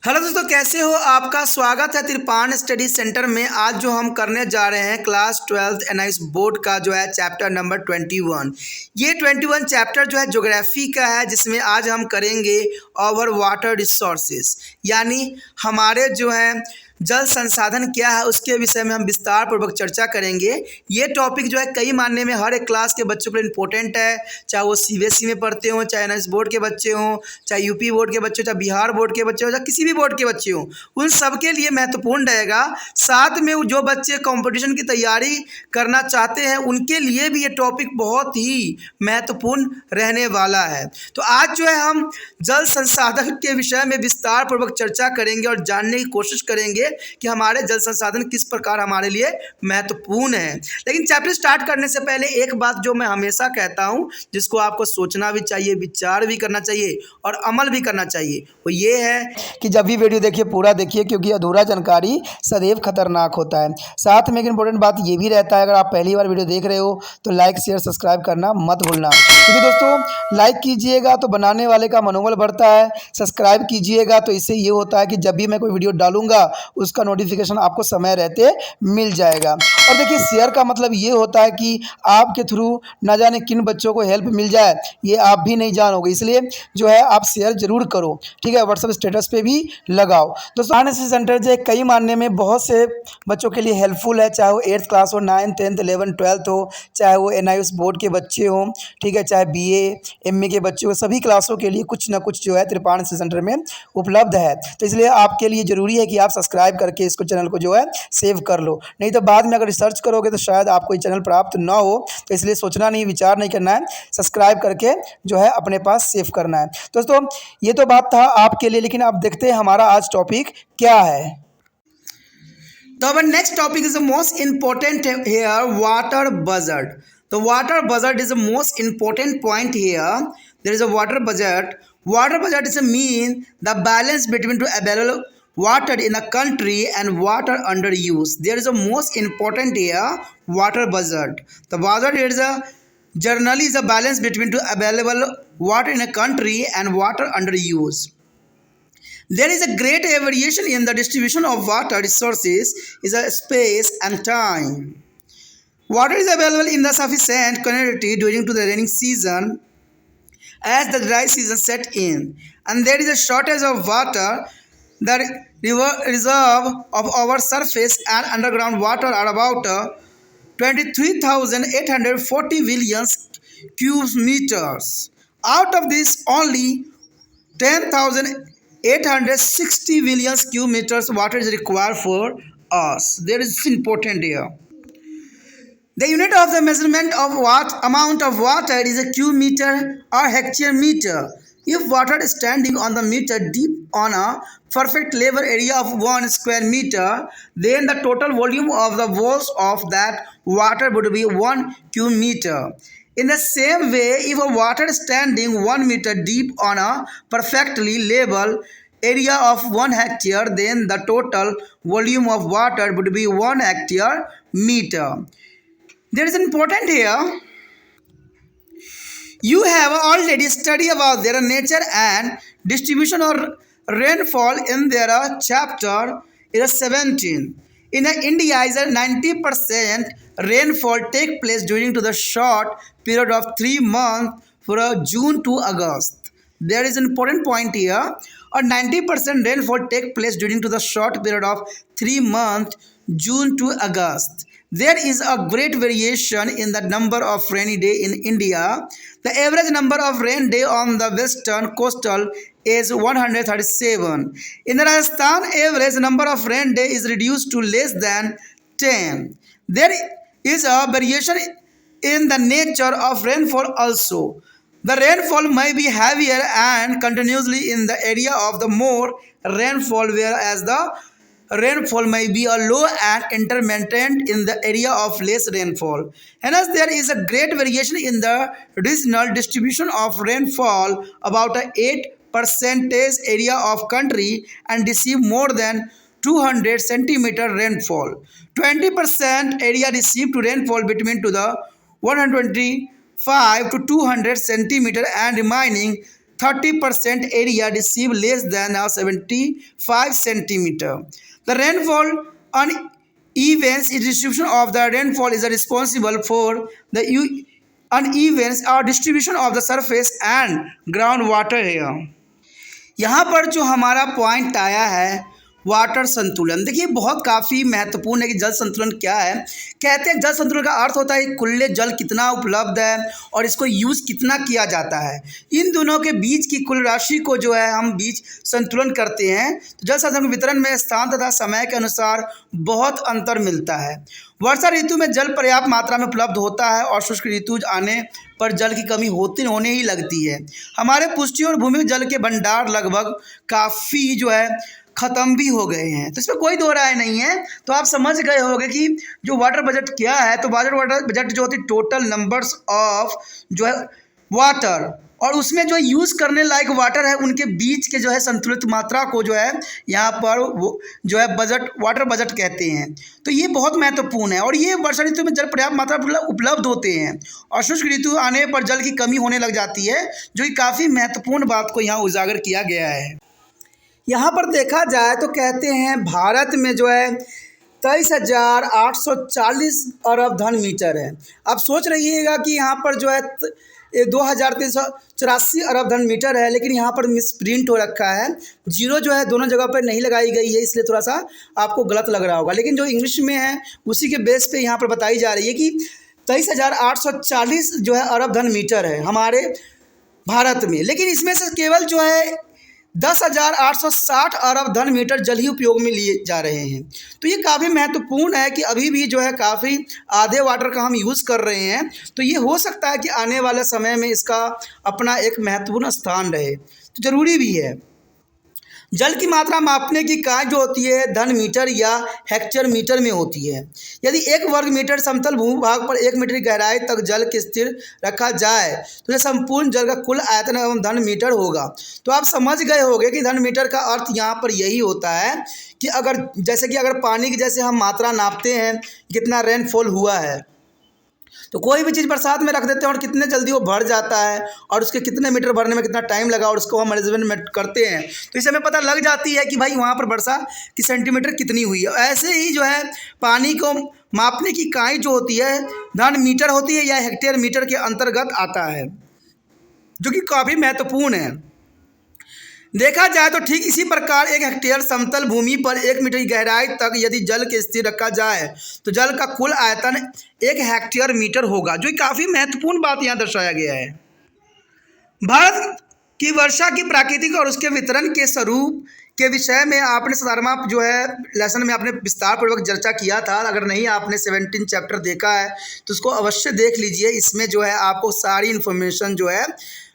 Hello दोस्तों, कैसे हो? आपका स्वागत है तिरपान स्टडी सेंटर में। आज जो हम करने जा रहे हैं क्लास 12th एनआईएस बोर्ड का जो है चैप्टर नंबर 21। ये 21 चैप्टर जो है ज्योग्राफी का है, जिसमें आज हम करेंगे ओवर वाटर रिसोर्सेज, यानी हमारे जो है जल संसाधन क्या है उसके विषय में हम विस्तार पूर्वक चर्चा करेंगे। ये टॉपिक जो है कई मानने में हर एक क्लास के बच्चों के लिए इम्पोर्टेंट है, चाहे वो सीबीएसई में पढ़ते हों, चाहे एनआईएस बोर्ड के बच्चे हों, चाहे यूपी बोर्ड के बच्चे, चाहे बिहार बोर्ड के बच्चे हों, चाहे किसी भी बोर्ड के बच्चे हों, उन सबके लिए महत्वपूर्ण रहेगा। साथ में जो बच्चे कंपटीशन की तैयारी करना चाहते हैं उनके लिए भी ये टॉपिक बहुत ही महत्वपूर्ण रहने वाला है। तो आज जो है हम जल संसाधन के विषय में विस्तार पूर्वक चर्चा करेंगे और जानने की कोशिश करेंगे कि हमारे जल संसाधन किस प्रकार हमारे लिए महत्वपूर्ण है। लेकिन चैप्टर स्टार्ट करने से पहले एक बात जो मैं हमेशा कहता हूं, जिसको आपको सोचना भी चाहिए, विचार भी करना चाहिए और अमल भी करना चाहिए, वो ये है कि जब भी वीडियो देखिए पूरा देखिए, क्योंकि अधूरा जानकारी सदैव खतरनाक होता है। साथ में एक इंपॉर्टेंट बात ये भी रहता है, अगर आप पहली बार वीडियो देख रहे हो तो लाइक शेयर सब्सक्राइब करना मत भूलना, क्योंकि दोस्तों लाइक कीजिएगा तो बनाने वाले का मनोबल बढ़ता है, सब्सक्राइब कीजिएगा तो इससे ये होता है कि जब भी मैं कोई वीडियो डालूंगा उसका नोटिफिकेशन आपको समय रहते मिल जाएगा। और देखिए शेयर का मतलब ये होता है कि आपके थ्रू न जाने किन बच्चों को हेल्प मिल जाए, ये आप भी नहीं जानोगे, इसलिए जो है आप शेयर जरूर करो, ठीक है। व्हाट्सएप स्टेटस पे भी लगाओ। दोस्तों एनआईएस सेंटर जो है कई मानने में बहुत से बच्चों के लिए हेल्पफुल है, चाहे वो 8th क्लास हो, 9th 10th 11th 12th हो, चाहे वो एनआईएस बोर्ड के बच्चे हों, ठीक है, चाहे बीए एमए के बच्चे हो, सभी क्लासों के लिए कुछ ना कुछ जो है तिरपान सेंटर में उपलब्ध है। तो इसलिए आपके लिए ज़रूरी है कि आप सब्सक्राइब करके इसको चैनल को जो है सेव कर लो, नहीं तो बाद में अगर रिसर्च करोगे तो शायद आपको ये चैनल प्राप्त ना हो। तो इसलिए सोचना नहीं, विचार नहीं करना है, सब्सक्राइब करके जो है अपने पास सेव करना है। दोस्तों ये तो बात था आपके लिए, लेकिन अब देखते हैं हमारा आज टॉपिक क्या है। तो our next topic is the most important here, water budget. The water budget is the most important point here. There is a water budget. Water budget is a mean the balance between the available water in a country and water under use. There is a most important here, water budget. The budget is a generally is a balance between the available water in a country and water under use. There is a great variation in the distribution of water resources in space and time. Water is available in the sufficient quantity during the rainy season as the dry season set in, and there is a shortage of water. The reserve of our surface and underground water are about 23,840 billion cubic meters. Out of this, only 10,860 billion cubic meters water is required for us. There is important here. The unit of the measurement of what amount of water is a cubic meter or hectare meter. If water is standing on the meter deep on a perfect level area of 1 square meter, then the total volume of the walls of that water would be 1 cubic meter. In the same way, if a water is standing 1 meter deep on a perfectly level area of 1 hectare, then the total volume of water would be 1 hectare meter. There is important here. You have already studied about their nature and distribution or rainfall in their chapter 17. In India, is a 90% rainfall take place during to the short period of 3 months from June to August. There is an important point here. A 90% rainfall take place during to the short period of 3 months June to August. There is a great variation in the number of rainy day in India. The average number of rain day on the western coastal is 137. In Rajasthan, average number of rain day is reduced to less than 10. There is a variation in the nature of rainfall also. The rainfall may be heavier and continuously in the area of the more rainfall, whereas the rainfall may be a low and intermittent in the area of less rainfall. Hence, there is a great variation in the regional distribution of rainfall. About a 8% area of country and receive more than 200 centimeter rainfall. 20% area received rainfall between to the 125 to 200 centimeter, and remaining 30% area receive less than 75 centimeter. The rainfall uneven distribution of the rainfall is responsible for the uneven or distribution of the surface and groundwater here. यहाँ पर जो हमारा point आया है water संतुलन, देखिए बहुत काफ़ी महत्वपूर्ण है कि जल संतुलन क्या है। कहते हैं जल संतुलन का अर्थ होता है खुले जल कितना उपलब्ध है और इसको यूज़ कितना किया जाता है। इन दोनों के बीच की कुल राशि को जो है हम बीच संतुलन करते हैं। तो जल संसाधन के वितरण में स्थान तथा समय के अनुसार बहुत अंतर मिलता है। वर्षा ऋतु में जल पर्याप्त मात्रा में उपलब्ध होता है और शुष्क ऋतु आने पर जल की कमी होने ही लगती है। हमारे पुष्टि और भूमि जल के भंडार लगभग काफ़ी जो है ख़त्म भी हो गए हैं, तो इसमें कोई दो राय नहीं है। तो आप समझ गए होंगे कि जो वाटर बजट क्या है। तो वाटर बजट जो होती है टोटल नंबर्स ऑफ जो है वाटर और उसमें जो यूज़ करने लायक वाटर है उनके बीच के जो है संतुलित मात्रा को जो है यहाँ पर वो जो है वाटर बजट कहते हैं। तो ये बहुत महत्वपूर्ण है और ये वर्षा ऋतु में जल पर्याप्त मात्रा उपलब्ध होते हैं और शुष्क ऋतु आने पर जल की कमी होने लग जाती है, जो कि काफ़ी महत्वपूर्ण बात को यहाँ उजागर किया गया है। यहाँ पर देखा जाए तो कहते हैं भारत में जो है 23,840 अरब घन मीटर है। अब सोच रहिएगा कि यहाँ पर जो है 2,384 अरब घन मीटर है, लेकिन यहाँ पर मिस प्रिंट हो रखा है, जीरो जो है दोनों जगह पर नहीं लगाई गई है, इसलिए थोड़ा सा आपको गलत लग रहा होगा। लेकिन जो इंग्लिश में है उसी के बेस पे यहाँ पर बताई जा रही है कि 23,840 जो है अरब घन मीटर है हमारे भारत में, लेकिन इसमें से केवल जो है 10,860 अरब घन मीटर जल ही उपयोग में लिए जा रहे हैं। तो ये काफ़ी महत्वपूर्ण है कि अभी भी जो है काफ़ी आधे वाटर का हम यूज़ कर रहे हैं। तो ये हो सकता है कि आने वाले समय में इसका अपना एक महत्वपूर्ण स्थान रहे, तो ज़रूरी भी है। जल की मात्रा मापने की इकाई जो होती है घन मीटर या हेक्टेयर मीटर में होती है। यदि 1 वर्ग मीटर समतल भूभाग पर 1 मीटर की गहराई तक जल के स्थिर रखा जाए तो यह संपूर्ण जल का कुल आयतन एवं घन मीटर होगा। तो आप समझ गए होंगे कि घन मीटर का अर्थ यहाँ पर यही होता है कि अगर पानी की जैसे हम मात्रा नापते हैं कितना रेनफॉल हुआ है, तो कोई भी चीज़ बरसात में रख देते हैं और कितने जल्दी वो भर जाता है और उसके कितने मीटर भरने में कितना टाइम लगा और उसको हम मेजरमेंट करते हैं, तो इससे हमें पता लग जाती है कि भाई वहाँ पर वर्षा की सेंटीमीटर कितनी हुई है। ऐसे ही जो है पानी को मापने की इकाई जो होती है घन मीटर होती है या हेक्टेयर मीटर के अंतर्गत आता है, जो कि काफ़ी महत्वपूर्ण है। देखा जाए तो ठीक इसी प्रकार 1 हेक्टेयर समतल भूमि पर 1 मीटर की गहराई तक यदि जल के स्थिर रखा जाए तो जल का कुल आयतन 1 हेक्टेयर मीटर होगा, जो काफ़ी महत्वपूर्ण बात यहाँ दर्शाया गया है। भारत की वर्षा की प्राकृतिक और उसके वितरण के स्वरूप के विषय में आपने साधारण जो है लेसन में आपने विस्तार पूर्वक चर्चा किया था। अगर नहीं आपने 17 चैप्टर देखा है तो उसको अवश्य देख लीजिए। इसमें जो है आपको सारी इन्फॉर्मेशन जो है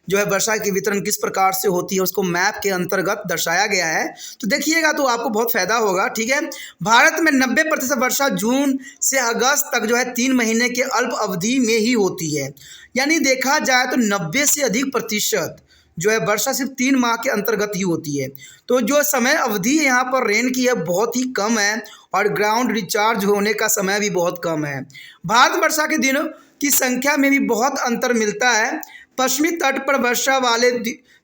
वर्षा की वितरण किस प्रकार से होती है उसको मैप के अंतर्गत दर्शाया गया है, तो देखिएगा तो आपको बहुत फ़ायदा होगा। ठीक है, भारत में 90% वर्षा जून से अगस्त तक जो है 3 महीने के अल्प अवधि में ही होती है। यानी देखा जाए तो 90 से अधिक प्रतिशत जो है वर्षा सिर्फ 3 माह के अंतर्गत ही होती है। तो जो समय अवधि यहाँ पर रेन की है बहुत ही कम है और ग्राउंड रिचार्ज होने का समय भी बहुत कम है। भारत वर्षा के दिनों की संख्या में भी बहुत अंतर मिलता है। पश्चिमी तट पर वर्षा वाले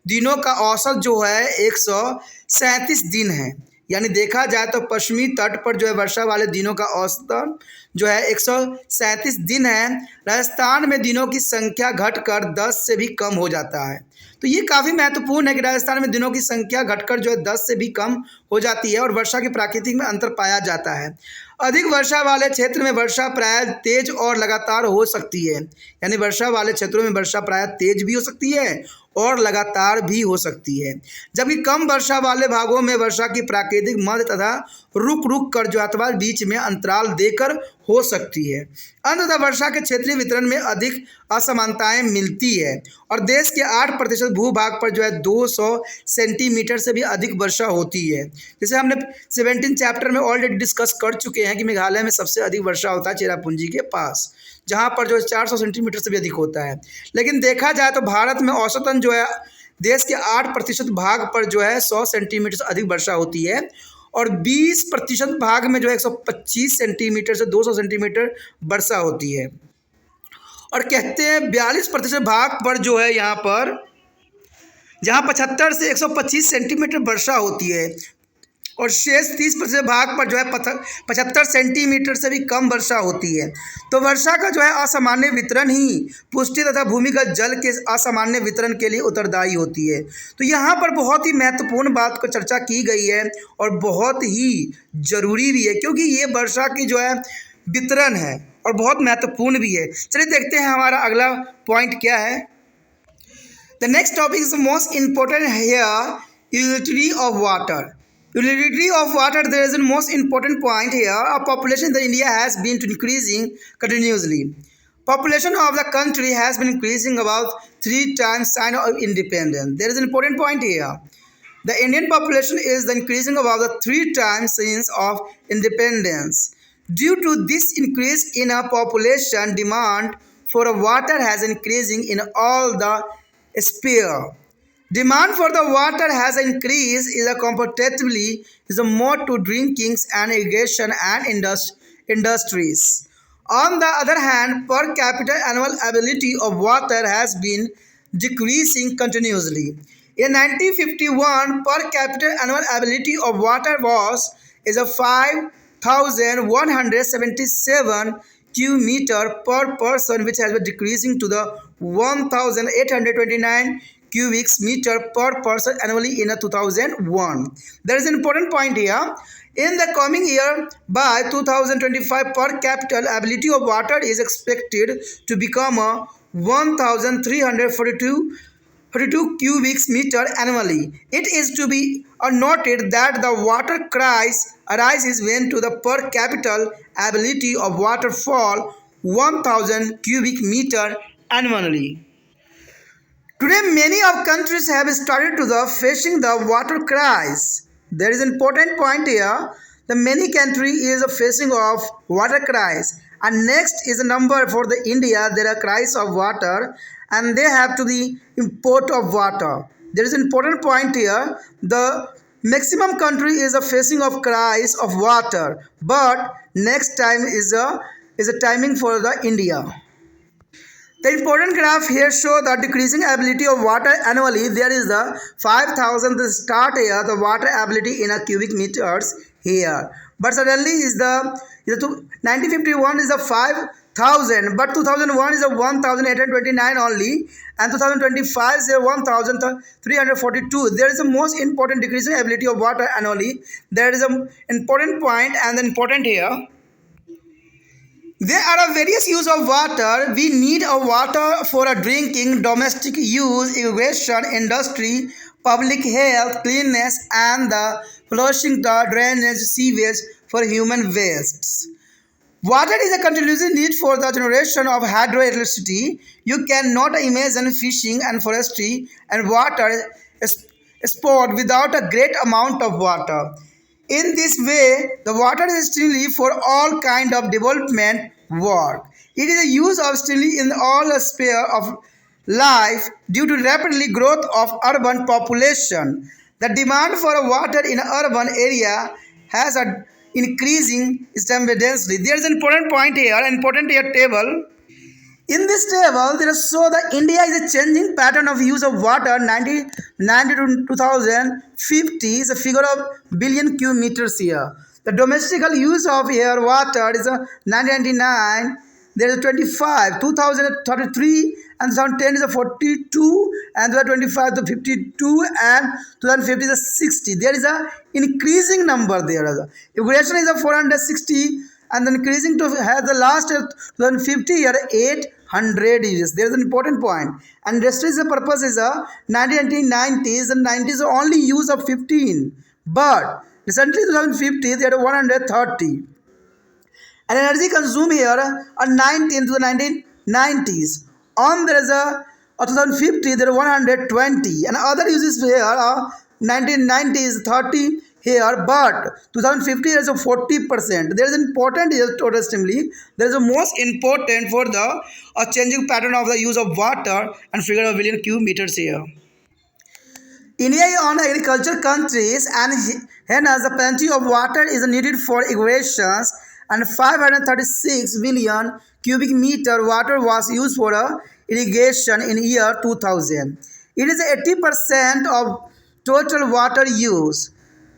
दिनों का औसत जो है 137 दिन है। यानी देखा जाए तो पश्चिमी तट पर जो है वर्षा वाले दिनों का औसत जो है 137 दिन है। राजस्थान में दिनों की संख्या घटकर 10 से भी कम हो जाता है। तो ये काफ़ी महत्वपूर्ण है कि राजस्थान में दिनों की संख्या घटकर जो है 10 से भी कम हो जाती है और वर्षा की प्राकृतिक में अंतर पाया जाता है। अधिक वर्षा वाले क्षेत्र में वर्षा प्राय तेज और लगातार हो सकती है। यानी वर्षा वाले क्षेत्रों में वर्षा प्राय तेज भी हो सकती है और लगातार भी हो सकती है, जबकि कम वर्षा वाले भागों में वर्षा की प्राकृतिक मध्य तथा रुक रुक कर जो अथवा बीच में अंतराल देकर हो सकती है। अंततः वर्षा के क्षेत्रीय वितरण में अधिक असमानताएं मिलती है और देश के 8% भूभाग पर जो है 200 सेंटीमीटर से भी अधिक वर्षा होती है। जैसे हमने 17 चैप्टर में ऑलरेडी डिस्कस कर चुके हैं कि मेघालय में सबसे अधिक वर्षा होता है चेरापूंजी के पास, जहाँ पर जो है 400 सेंटीमीटर से भी अधिक होता है। लेकिन देखा जाए तो भारत में औसतन जो है देश के 8% भाग पर जो है 100 सेंटीमीटर से अधिक वर्षा होती है और 20% भाग में जो है 125 सेंटीमीटर से 200 सेंटीमीटर वर्षा होती है। और कहते हैं 42% भाग पर जो है यहाँ पर जहाँ 75 से 125 सेंटीमीटर वर्षा होती है और शेष 30% भाग पर जो है 75 सेंटीमीटर से भी कम वर्षा होती है। तो वर्षा का जो है असामान्य वितरण ही पुष्टि तथा भूमिगत जल के असामान्य वितरण के लिए उत्तरदायी होती है। तो यहाँ पर बहुत ही महत्वपूर्ण बात को चर्चा की गई है और बहुत ही ज़रूरी भी है, क्योंकि ये वर्षा की जो है वितरण है और बहुत महत्वपूर्ण भी है। चलिए देखते हैं हमारा अगला पॉइंट क्या है। The next topic is most important here, utility of water. Utility of water, there is a most important point here. Our population in India has been increasing continuously. Population of the country has been increasing about 3 times sign of independence. There is an important point here. The Indian population is increasing about the 3 times since of independence. Due to this increase in our population, demand for water has increasing in all the sphere. Demand for the water has increased is a comparatively is a more to drinking and irrigation and industries. On the other hand, per capita annual availability of water has been decreasing continuously. In 1951, per capita annual availability of water was is a 5,177 cubic meter per person, which has been decreasing to the 1,829 cubic meter per person annually in 2001. There is an important point here. In the coming year, by 2025, per capita availability of water is expected to become 1,342 cubic meter annually. It is to be noted that the water crisis arises when to the per capita availability of water fall 1,000 cubic meter annually. Today, many of countries have started to the facing the water crisis. There is an important point here. The many country is facing of water crisis, and next is a number for the India. There are crisis of water, and they have to the import of water. There is an important point here. The maximum country is facing of crisis of water, but next time is a timing for the India. The important graph here show the decreasing ability of water annually. There is the 5,000 the start here, the water ability in a cubic meters here. But suddenly is the 1951 is the 5,000, but 2001 is the 1,829 only, and 2025 is the 1,342. There is the most important decreasing ability of water annually. There is an important point and the important here. There are various use of water. We need a water for a drinking, domestic use, irrigation, industry, public health, cleanliness, and the flushing the drainage, sewage for human wastes. Water is a continuous need for the generation of hydroelectricity. You cannot imagine fishing and forestry and water sport without a great amount of water. In this way, the water is still for all kind of development work. It is a use of still in all sphere of life due to rapidly growth of urban population. The demand for water in urban area has a increasing simultaneously. There is an important point here, important here table. In this table, there is show that India is a changing pattern of use of water. 1990 to 2050 is a figure of billion cubic meters here. The domestical use of air water is 1999. There is 25, 2033, and 2010 is a 42, and 2025 to 52, and 2050 is a 60. There is a increasing number there. Irrigation is a 460, and then increasing to has the last 2050 year 800 years. There is an important point. And industry's purpose is a 1990s and 90s only use of 15, but recently 2050 there are 130. And energy consumed here are 19 to the 1990s. On there is a 2050 there are 120, and other uses here are 1990s 30 here, but 2050 is a 40%. There is important here interestingly. There is a most important for the changing pattern of the use of water and figure of billion cubic meters here. India is on agriculture countries, and hence the plenty of water is needed for irrigations, and 536 billion cubic meter water was used for irrigation in year 2000. It is 80% of total water use.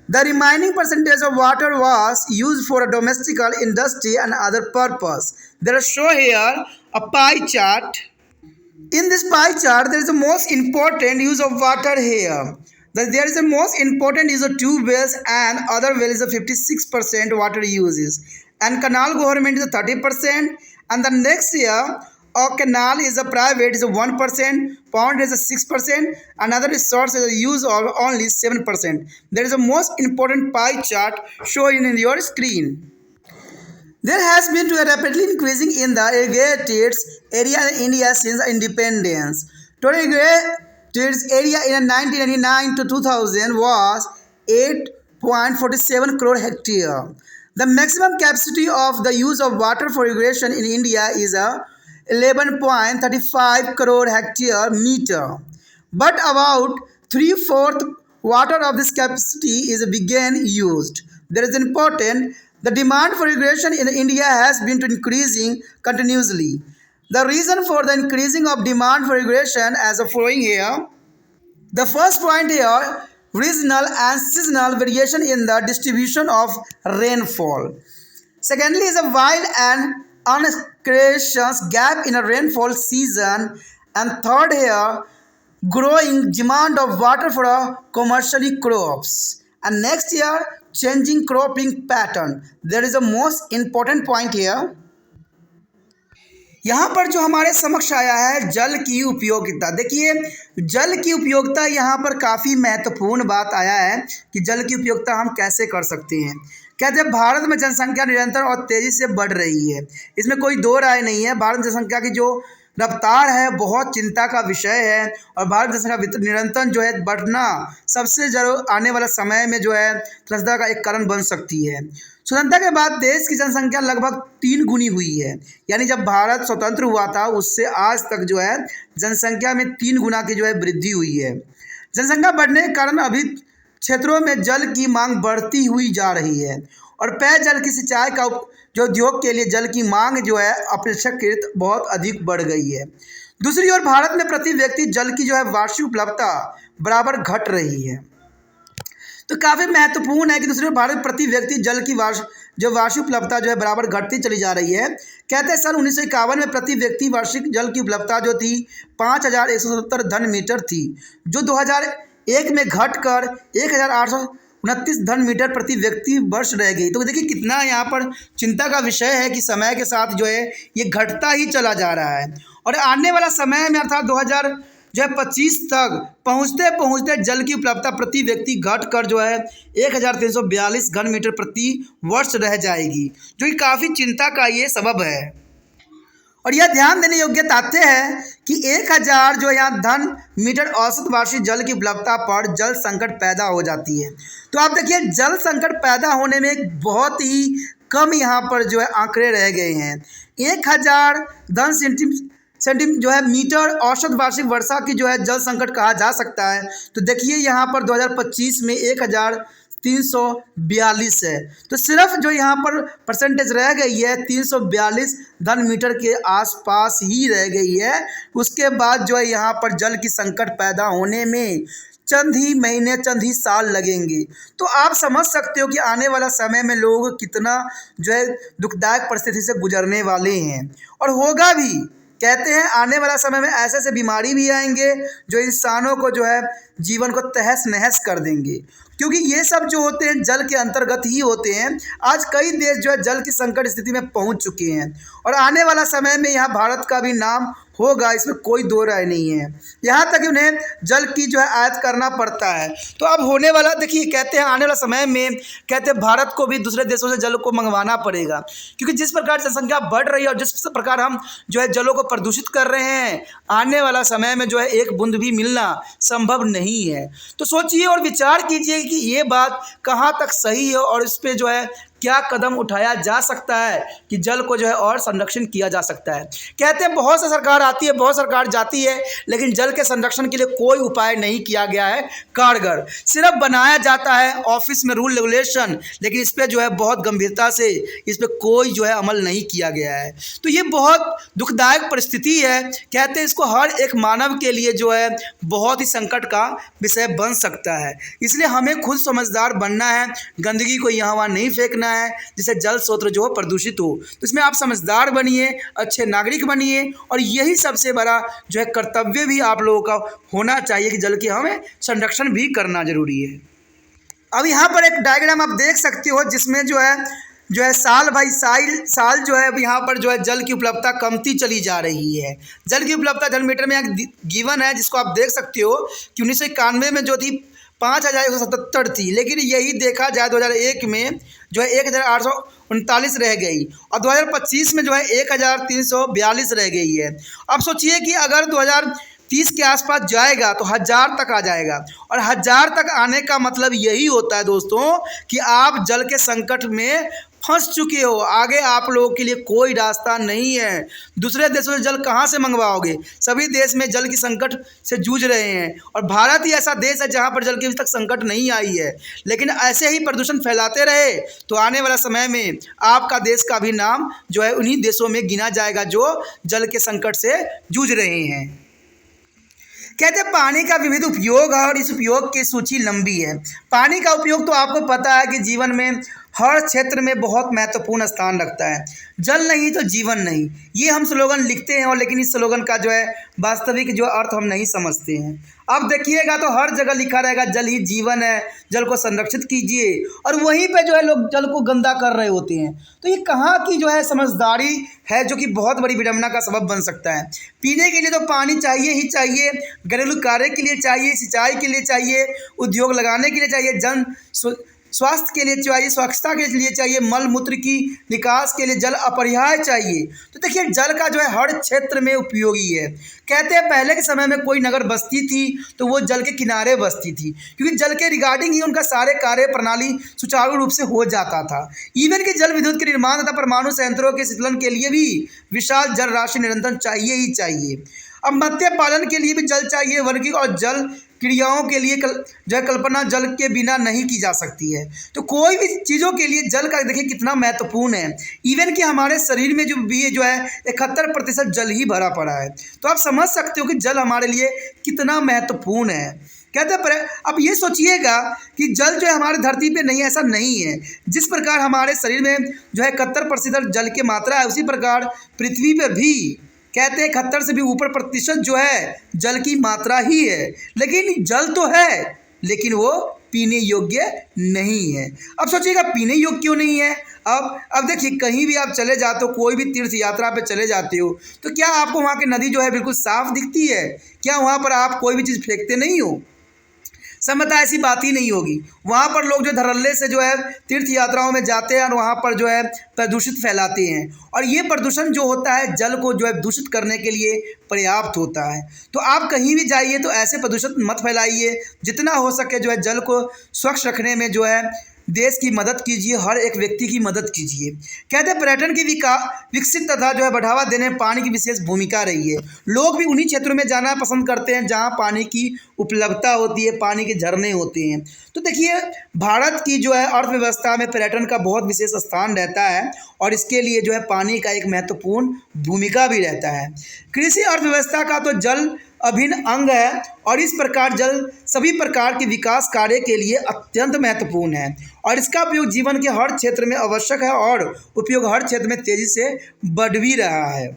The remaining percentage of water was used for a domestical industry and other purpose. There is show here a pie chart. In this pie chart, there is the most important use of water here. There is the most important use of tube wells and other wells is a 56% water uses. And canal government is a 30%. And the next year, a canal is a private is a 1%, pond is a 6%, another resource is a use of only 7%. There is a most important pie chart showing in your screen. There has been a rapidly increasing in the irrigated area in India since independence. Total irrigated area in 1999 to 2000 was 8.47 crore hectare. The maximum capacity of the use of water for irrigation in India is 11.35 crore hectare meter. But about 3/4 water of this capacity is being used. There is important. The demand for irrigation in India has been increasing continuously. The reason for the increasing of demand for irrigation as a following here. The first point here, regional and seasonal variation in the distribution of rainfall. Secondly is a wide and unconscious gap in a rainfall season. And third here, growing demand of water for commercial crops. And next year, changing cropping pattern. There is a most important point here. यहाँ पर जो हमारे समक्ष आया है जल की उपयोगिता। देखिए जल की उपयोगिता यहाँ पर काफ़ी महत्वपूर्ण बात आया है कि जल की उपयोगिता हम कैसे कर सकते हैं। कहते हैं भारत में जनसंख्या निरंतर और तेज़ी से बढ़ रही है, इसमें कोई दो राय नहीं है। भारत जनसंख्या की जो रफ्तार है बहुत चिंता का विषय है और भारत जनसंख्या निरंतर जो है बढ़ना सबसे जरूर आने वाला समय में जो है त्रसता का एक कारण बन सकती है। स्वतंत्रता के बाद देश की जनसंख्या लगभग 3 गुनी हुई है, यानी जब भारत स्वतंत्र हुआ था उससे आज तक जो है जनसंख्या में 3 गुना की जो है वृद्धि हुई है। जनसंख्या बढ़ने के कारण अभी क्षेत्रों में जल की मांग बढ़ती हुई जा रही है और पेयजल की सिंचाई का जो उद्योग के लिए जल की मांग जो है अपेक्षाकृत बहुत अधिक बढ़ गई है। दूसरी ओर भारत में प्रति व्यक्ति जल की जो है वार्षिक उपलब्धता बराबर घट रही है, तो काफ़ी महत्वपूर्ण है कि दूसरी ओर भारत में प्रति व्यक्ति जल की वार्षिक उपलब्धता जो है बराबर घटती चली जा रही है। कहते हैं सन 1951 में प्रति व्यक्ति वार्षिक जल की उपलब्धता जो थी 5170 घन मीटर थी, जो 2001 में घटकर 1829 घन मीटर प्रति व्यक्ति वर्ष रह गई। तो देखिए कितना यहाँ पर चिंता का विषय है कि समय के साथ जो है ये घटता ही चला जा रहा है और आने वाला समय में अर्थात 2025 तक पहुँचते पहुँचते जल की उपलब्धता प्रति व्यक्ति घटकर जो है 1342 घन मीटर प्रति वर्ष रह जाएगी, जो कि काफ़ी चिंता का ये सबब है। और यह ध्यान देने योग्य तथ्य है कि 1000 जो यहाँ घन मीटर औसत वार्षिक जल की उपलब्धता पर जल संकट पैदा हो जाती है। तो आप देखिए जल संकट पैदा होने में बहुत ही कम यहाँ पर जो है आंकड़े रह गए हैं। 1000 घन सेंटीमीटर जो है मीटर औसत वार्षिक वर्षा की जो है जल संकट कहा जा सकता है। तो देखिए यहाँ पर 2025 में 1342 है, तो सिर्फ जो यहाँ पर परसेंटेज रह गई है 342 घन मीटर के आसपास ही रह गई है। उसके बाद जो है यहाँ पर जल की संकट पैदा होने में चंद ही महीने चंद ही साल लगेंगे। तो आप समझ सकते हो कि आने वाला समय में लोग कितना जो है दुखदायक परिस्थिति से गुजरने वाले हैं और होगा भी। कहते हैं आने वाला समय में ऐसे ऐसे बीमारी भी आएंगे जो इंसानों को जो है जीवन को तहस नहस कर देंगे, क्योंकि ये सब जो होते हैं जल के अंतर्गत ही होते हैं। आज कई देश जो है जल की संकट स्थिति में पहुंच चुके हैं और आने वाला समय में यहाँ भारत का भी नाम होगा, इसमें कोई दो राय नहीं है। यहाँ तक उन्हें जल की जो है आयात करना पड़ता है। तो अब होने वाला देखिए कहते हैं आने वाला समय में कहते हैं भारत को भी दूसरे देशों से जल को मंगवाना पड़ेगा, क्योंकि जिस प्रकार जनसंख्या बढ़ रही है और जिस प्रकार हम जो है जलों को प्रदूषित कर रहे हैं, आने वाला समय में जो है एक बूंद भी मिलना संभव नहीं है। तो सोचिए और विचार कीजिए कि ये बात कहाँ तक सही है और इस पर जो है क्या कदम उठाया जा सकता है कि जल को जो है और संरक्षण किया जा सकता है। कहते हैं बहुत सी सरकार आती है, बहुत सरकार जाती है, लेकिन जल के संरक्षण के लिए कोई उपाय नहीं किया गया है कारगर। सिर्फ बनाया जाता है ऑफिस में रूल रेगुलेशन, लेकिन इस पर जो है बहुत गंभीरता से इस पर कोई जो है अमल नहीं किया गया है। तो ये बहुत दुखदायक परिस्थिति है। कहते हैं इसको हर एक मानव के लिए जो है बहुत ही संकट का विषय बन सकता है। इसलिए हमें खुद समझदार बनना है, गंदगी को यहाँ वहाँ नहीं फेंकना है जिससे जल स्रोत जो हो प्रदूषित हो। तो इसमें आप समझदार बनिए, अच्छे नागरिक बनिए, और यही सबसे बड़ा जो है कर्तव्य भी आप लोगों का होना चाहिए कि जल की हमें संरक्षण भी करना जरूरी है। अब यहाँ पर एक डायग्राम आप देख सकते हो जिसमें जो है साल बाई साल जो है अब यहाँ पर जो है जल की उपलब्धता कमती चली जा रही है। जल की उपलब्धता जल मीटर में यहाँ गिवन है, जिसको आप देख सकते हो कि 1991 में जो थी 5177 थी, लेकिन यही देखा जाए 2001 में जो है 1839 रह गई, और 2025 में जो है 1342 रह गई है। अब सोचिए कि अगर 2030 के आसपास जाएगा तो 1000 तक आ जाएगा, और 1000 तक आने का मतलब यही होता है दोस्तों कि आप जल के संकट में फंस चुके हो। आगे आप लोगों के लिए कोई रास्ता नहीं है। दूसरे देशों से जल कहाँ से मंगवाओगे? सभी देश में जल की संकट से जूझ रहे हैं, और भारत ही ऐसा देश है जहाँ पर जल की अभी तक संकट नहीं आई है। लेकिन ऐसे ही प्रदूषण फैलाते रहे तो आने वाला समय में आपका देश का भी नाम जो है उन्हीं देशों में गिना जाएगा जो जल के संकट से जूझ रहे हैं। कहते हैं पानी का विविध उपयोग है, और इस उपयोग की सूची लंबी है। पानी का उपयोग तो आपको पता है कि जीवन में हर क्षेत्र में बहुत महत्वपूर्ण स्थान रखता है। जल नहीं तो जीवन नहीं, ये हम स्लोगन लिखते हैं, और लेकिन इस स्लोगन का जो है वास्तविक जो अर्थ हम नहीं समझते हैं। अब देखिएगा तो हर जगह लिखा रहेगा जल ही जीवन है, जल को संरक्षित कीजिए, और वहीं पे जो है लोग जल को गंदा कर रहे होते हैं। तो ये कहाँ की जो है समझदारी है जो कि बहुत बड़ी विडंबना का सबब बन सकता है। पीने के लिए तो पानी चाहिए ही चाहिए, घरेलू कार्य के लिए चाहिए, सिंचाई के लिए चाहिए, उद्योग लगाने के लिए चाहिए, जन स्वास्थ्य के लिए चाहिए, स्वच्छता के लिए चाहिए, मल मूत्र की निकास के लिए जल अपरिहार्य चाहिए। तो देखिए जल का जो है हर क्षेत्र में उपयोगी है। कहते हैं पहले के समय में कोई नगर बस्ती थी तो वो जल के किनारे बसती थी, क्योंकि जल के रिगार्डिंग ही उनका सारे कार्य प्रणाली सुचारू रूप से हो जाता था। इवन कि जल विद्युत के निर्माण तथा परमाणु संयंत्रों के शीतलन के लिए भी विशाल जल राशि निरंतर चाहिए ही चाहिए। अब मत्स्य पालन के लिए भी जल चाहिए, वर्गिक और जल क्रियाओं के लिए जो है कल्पना जल के बिना नहीं की जा सकती है। तो कोई भी चीज़ों के लिए जल का देखिए कितना महत्वपूर्ण है। इवन कि हमारे शरीर में जो है 71% जल ही भरा पड़ा है। तो आप समझ सकते हो कि जल हमारे लिए कितना महत्वपूर्ण है। कहते हैं अब ये सोचिएगा कि जल जो है हमारे धरती पे नहीं, ऐसा नहीं है। जिस प्रकार हमारे शरीर में जो है 71% जल की मात्रा है, उसी प्रकार पृथ्वी पर भी कहते हैं 71 से भी ऊपर प्रतिशत जो है जल की मात्रा ही है। लेकिन जल तो है, लेकिन वो पीने योग्य नहीं है। अब सोचिएगा पीने योग्य क्यों नहीं है। अब देखिए कहीं भी आप चले जाते हो, कोई भी तीर्थ यात्रा पे चले जाते हो, तो क्या आपको वहाँ की नदी जो है बिल्कुल साफ दिखती है? क्या वहाँ पर आप कोई भी चीज़ फेंकते नहीं हो? समझता ऐसी बात ही नहीं होगी। वहाँ पर लोग जो धड़ल्ले से जो है तीर्थ यात्राओं में जाते हैं और वहाँ पर जो है प्रदूषित फैलाते हैं, और ये प्रदूषण जो होता है जल को जो है दूषित करने के लिए पर्याप्त होता है। तो आप कहीं भी जाइए तो ऐसे प्रदूषित मत फैलाइए। जितना हो सके जो है जल को स्वच्छ रखने में जो है देश की मदद कीजिए, हर एक व्यक्ति की मदद कीजिए। कहते हैं पर्यटन की विकसित तथा जो है बढ़ावा देने में पानी की विशेष भूमिका रही है। लोग भी उन्हीं क्षेत्रों में जाना पसंद करते हैं जहां पानी की उपलब्धता होती है, पानी के झरने होते हैं। तो देखिए भारत की जो है अर्थव्यवस्था में पर्यटन का बहुत विशेष स्थान रहता है, और इसके लिए जो है पानी का एक महत्वपूर्ण भूमिका भी रहता है। कृषि अर्थव्यवस्था का तो जल अभिन्न अंग है, और इस प्रकार जल सभी प्रकार के विकास कार्य के लिए अत्यंत महत्वपूर्ण है, और इसका उपयोग जीवन के हर क्षेत्र में आवश्यक है, और उपयोग हर क्षेत्र में तेजी से बढ़ भी रहा है।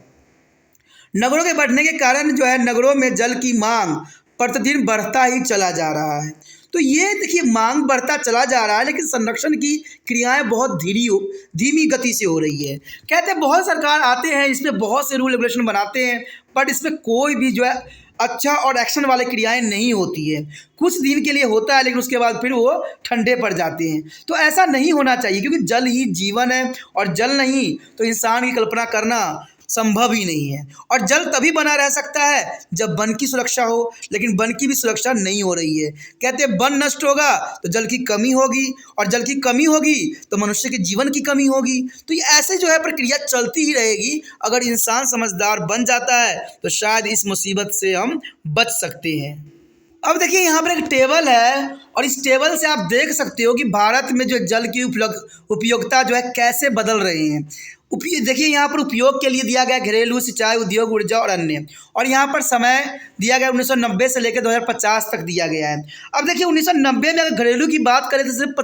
नगरों के बढ़ने के कारण जो है नगरों में जल की मांग प्रतिदिन बढ़ता ही चला जा रहा है। तो ये देखिए मांग बढ़ता चला जा रहा है, लेकिन संरक्षण की क्रियाएं बहुत धीमी गति से हो रही है। कहते हैं बहुत सरकार आते हैं, इसमें बहुत से रूल रेगुलेशन बनाते हैं, बट इसमें कोई भी जो है अच्छा और एक्शन वाले क्रियाएं नहीं होती है। कुछ दिन के लिए होता है, लेकिन उसके बाद फिर वो ठंडे पड़ जाते हैं। तो ऐसा नहीं होना चाहिए, क्योंकि जल ही जीवन है, और जल नहीं तो इंसान की कल्पना करना संभव ही नहीं है। और जल तभी बना रह सकता है जब वन की सुरक्षा हो, लेकिन वन की भी सुरक्षा नहीं हो रही है। कहते हैं वन नष्ट होगा तो जल की कमी होगी, और जल की कमी होगी तो मनुष्य के जीवन की कमी होगी। तो ये ऐसे जो है प्रक्रिया चलती ही रहेगी। अगर इंसान समझदार बन जाता है तो शायद इस मुसीबत से हम बच सकते हैं। अब देखिए यहाँ पर एक टेबल है, और इस टेबल से आप देख सकते हो कि भारत में जो जल की उपयोगिता जो है कैसे बदल रही है। देखिए यहाँ पर उपयोग के लिए दिया गया घरेलू, सिंचाई, उद्योग, ऊर्जा और अन्य, और यहाँ पर समय दिया गया 1990 से लेकर 2050 तक दिया गया है। अब देखिए 1990 में अगर घरेलू की बात करें तो सिर्फ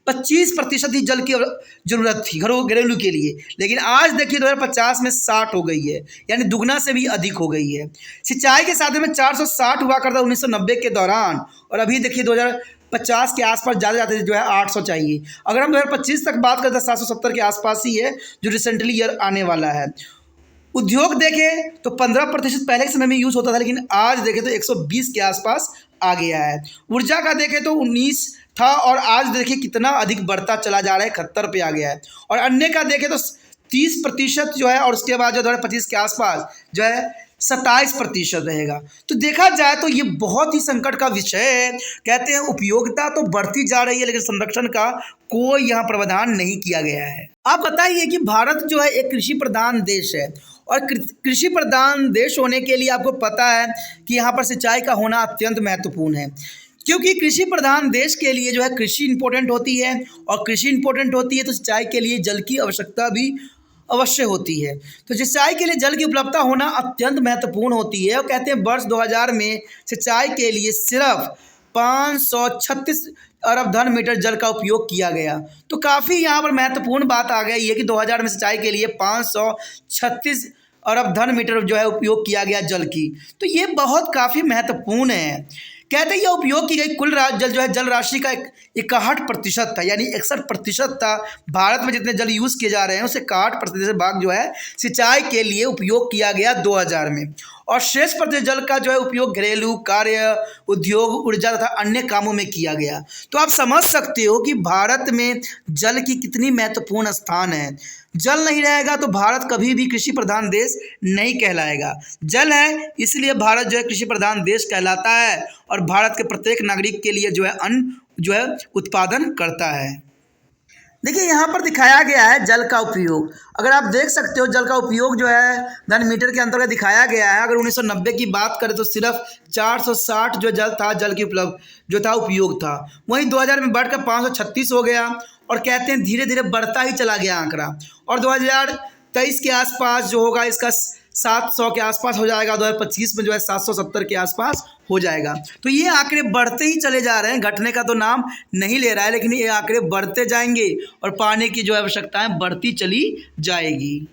25% ही जल की जरूरत थी घरेलू के लिए, लेकिन आज देखिए 2050 में 60 हो गई है, यानी दुगना से भी अधिक हो गई है। सिंचाई के साधन में 460 हुआ करता 1990 के दौरान, और अभी देखिए 2050 के आसपास ज़्यादा जाते जो है 800 चाहिए। अगर हम 2025 तक बात करें तो 770 के आसपास ही है, जो रिसेंटली ईयर आने वाला है। उद्योग देखें तो 15% पहले के समय में यूज़ होता था, लेकिन आज देखें तो 120 के आसपास आ गया है। ऊर्जा का देखें तो 19 था, और आज देखिए कितना अधिक बढ़ता चला जा रहा है, 71 पे आ गया है। और अन्य का देखें तो 30% जो है, और उसके बाद जो 2025 के आसपास जो है 27% रहेगा। तो देखा जाए तो ये बहुत ही संकट का विषय है। कहते हैं उपयोगिता तो बढ़ती जा रही है, लेकिन संरक्षण का कोई यहाँ प्रावधान नहीं किया गया है। आप बताइए कि भारत जो है एक कृषि प्रधान देश है, और कृषि प्रधान देश होने के लिए आपको पता है कि यहाँ पर सिंचाई का होना अत्यंत महत्वपूर्ण है, क्योंकि कृषि प्रधान देश के लिए जो है कृषि इंपॉर्टेंट होती है, और कृषि इंपॉर्टेंट होती है तो सिंचाई के लिए जल की आवश्यकता भी अवश्य होती है। तो सिंचाई के लिए जल की उपलब्धता होना अत्यंत महत्वपूर्ण होती है। और कहते हैं वर्ष 2000 में सिंचाई के लिए सिर्फ 536 अरब घन मीटर जल का उपयोग किया गया। तो काफ़ी यहाँ पर महत्वपूर्ण बात आ गई है कि 2000 में सिंचाई के लिए 536 अरब घन मीटर जो है उपयोग किया गया जल की। तो ये बहुत काफ़ी महत्वपूर्ण है। कहते हैं यह उपयोग की गई कुल जल जो है जल राशि का 61% था, यानी 61% था। भारत में जितने जल यूज़ किए जा रहे हैं उससे 61% भाग जो है सिंचाई के लिए उपयोग किया गया 2000 में, और शेष प्रतिशत जल का जो है उपयोग घरेलू कार्य, उद्योग, ऊर्जा तथा अन्य कामों में किया गया। तो आप समझ सकते हो कि भारत में जल की कितनी महत्वपूर्ण स्थान है। जल नहीं रहेगा तो भारत कभी भी कृषि प्रधान देश नहीं कहलाएगा। जल है इसलिए भारत जो है कृषि प्रधान देश कहलाता है, और भारत के प्रत्येक नागरिक के लिए जो है अन्न जो है उत्पादन करता है। देखिए यहाँ पर दिखाया गया है जल का उपयोग। अगर आप देख सकते हो जल का उपयोग जो है घन मीटर के अंतर्गत दिखाया गया है। अगर 1990 की बात करें तो सिर्फ 460 जो जल था, जल की जो था उपयोग था, वहीं 2000 में बढ़कर 536 हो गया, और कहते हैं धीरे धीरे बढ़ता ही चला गया आंकड़ा, और 2023 के आसपास जो होगा इसका 700 के आसपास हो जाएगा। 2025 में जो है 770 के आसपास हो जाएगा। तो ये आंकड़े बढ़ते ही चले जा रहे हैं, घटने का तो नाम नहीं ले रहा है, लेकिन ये आंकड़े बढ़ते जाएंगे और पानी की जो आवश्यकताएं बढ़ती चली जाएगी।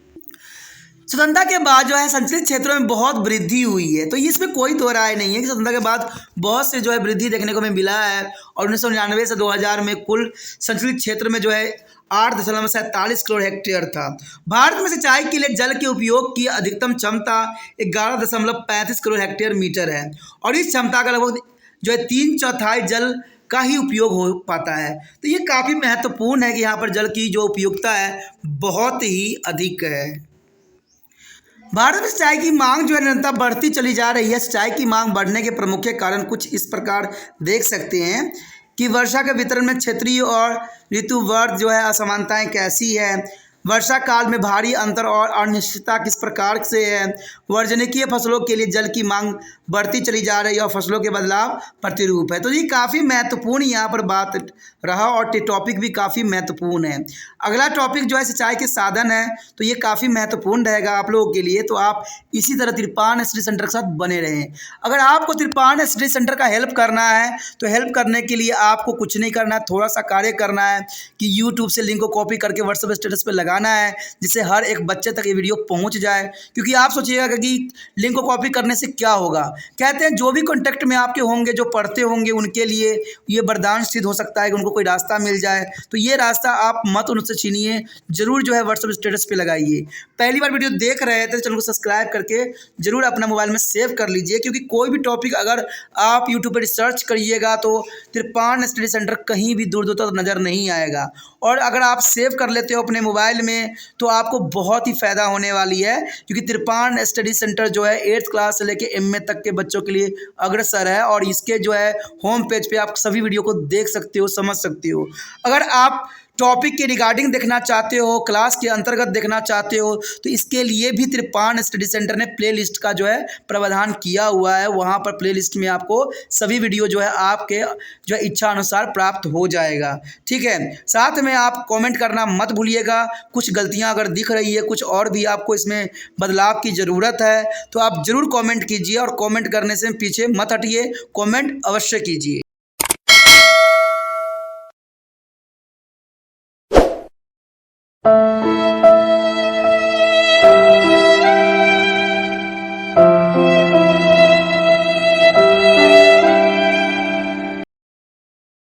स्वतंत्रता के बाद जो है संचालित क्षेत्रों में बहुत वृद्धि हुई है, तो इसमें कोई दो राय नहीं है कि स्वतंत्रता के बाद बहुत से जो है वृद्धि देखने को हमें मिला है। और 1999 से 2000 में कुल संचालित क्षेत्र में जो है 8.47 करोड़ हेक्टेयर था। भारत में सिंचाई के लिए जल के उपयोग की अधिकतम क्षमता 11.35 करोड़ हेक्टेयर मीटर है, और इस क्षमता का लगभग जो है 3/4 जल का ही उपयोग हो पाता है। तो ये काफ़ी महत्वपूर्ण है कि यहाँ पर जल की जो उपयोगिता है बहुत ही अधिक है। भारत में सिंचाई की मांग जो है निरंतर बढ़ती चली जा रही है। सिंचाई की मांग बढ़ने के प्रमुख कारण कुछ इस प्रकार देख सकते हैं कि वर्षा के वितरण में क्षेत्रीय और ऋतुवार जो है असमानताएं कैसी है, वर्षा काल में भारी अंतर और अनिश्चितता किस प्रकार से है, वर्जनिकीय फसलों के लिए जल की मांग बढ़ती चली जा रही है और फसलों के बदलाव प्रतिरूप है। तो ये काफ़ी महत्वपूर्ण यहाँ पर बात रहा, और टॉपिक भी काफ़ी महत्वपूर्ण है। अगला टॉपिक जो है सिंचाई के साधन है, तो ये काफ़ी महत्वपूर्ण रहेगा आप लोगों के लिए। तो आप इसी तरह तिरपान स्टडी सेंटर के साथ बने रहें। अगर आपको तिरपान स्टडी सेंटर का हेल्प करना है तो हेल्प करने के लिए आपको कुछ नहीं करना है, थोड़ा सा कार्य करना है कि यूट्यूब से लिंक को कॉपी करके व्हाट्सएप स्टेटस पर लगाना है, जिससे हर एक बच्चे तक ये वीडियो पहुँच जाए। क्योंकि आप सोचिएगा कि लिंक को कॉपी करने से क्या होगा। कहते हैं जो भी कॉन्टेक्ट में आपके होंगे, जो पढ़ते होंगे, उनके लिए ये वरदान सिद्ध हो सकता है कि उनको कोई रास्ता मिल जाए। तो ये रास्ता आप मत उनसे छीनिए, जरूर जो है व्हाट्सएप स्टेटस पे लगाइए। पहली बार वीडियो देख रहे थे तो चैनल को सब्सक्राइब करके जरूर अपना मोबाइल में सेव कर लीजिए, क्योंकि कोई भी टॉपिक अगर आप यूट्यूब पर रिसर्च करिएगा तो तिरपान स्टडी सेंटर कहीं भी दूर दूर तक नज़र नहीं आएगा। और अगर आप सेव कर लेते हो अपने मोबाइल में तो आपको बहुत ही फ़ायदा होने वाली है, क्योंकि त्रिपाण स्टडी सेंटर जो है 8th क्लास से लेके MA तक के बच्चों के लिए अग्रसर है और इसके जो है होम पेज पे आप सभी वीडियो को देख सकते हो, समझ सकते हो। अगर आप टॉपिक के रिगार्डिंग देखना चाहते हो, क्लास के अंतर्गत देखना चाहते हो, तो इसके लिए भी त्रिपाण स्टडी सेंटर ने प्लेलिस्ट का जो है प्रावधान किया हुआ है। वहाँ पर प्लेलिस्ट में आपको सभी वीडियो जो है आपके जो है इच्छा अनुसार प्राप्त हो जाएगा। ठीक है, साथ में आप कमेंट करना मत भूलिएगा। कुछ गलतियाँ अगर दिख रही है, कुछ और भी आपको इसमें बदलाव की ज़रूरत है, तो आप ज़रूर कॉमेंट कीजिए और कॉमेंट करने से पीछे मत हटिए, कॉमेंट अवश्य कीजिए।